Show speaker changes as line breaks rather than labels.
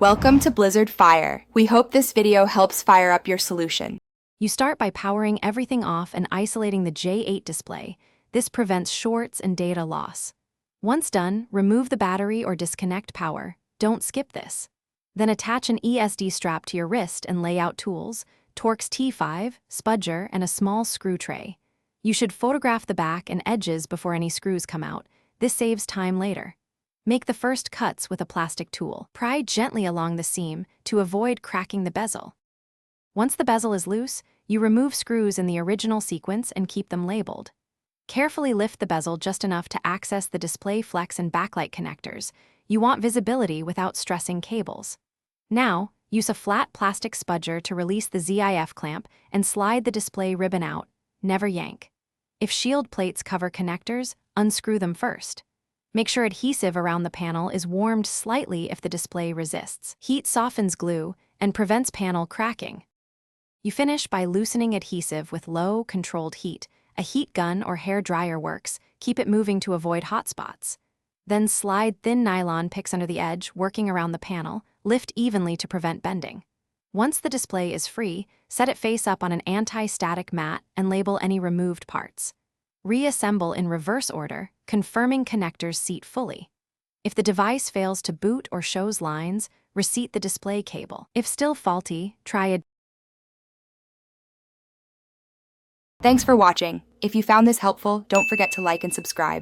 Welcome to Blizzard Fire. We hope this video helps fire up your solution.
You start by powering everything off and isolating the J8 display. This prevents shorts and data loss. Once done, remove the battery or disconnect power. Don't skip this. Then attach an ESD strap to your wrist and lay out tools, Torx T5, spudger, and a small screw tray. You should photograph the back and edges before any screws come out. This saves time later. Make the first cuts with a plastic tool. Pry gently along the seam to avoid cracking the bezel. Once the bezel is loose, you remove screws in the original sequence and keep them labeled. Carefully lift the bezel just enough to access the display flex and backlight connectors. You want visibility without stressing cables. Now, use a flat plastic spudger to release the ZIF clamp and slide the display ribbon out. Never yank. If shield plates cover connectors, unscrew them first. Make sure adhesive around the panel is warmed slightly if the display resists. Heat softens glue and prevents panel cracking. You finish by loosening adhesive with low, controlled heat. A heat gun or hair dryer works. Keep it moving to avoid hot spots. Then slide thin nylon picks under the edge, working around the panel. Lift evenly to prevent bending. Once the display is free, set it face up on an anti-static mat and label any removed parts. Reassemble in reverse order, confirming connectors seat fully. If the device fails to boot or shows lines, reseat the display cable. If still faulty, try a...
Thanks for watching. If you found this helpful, don't forget to like and subscribe.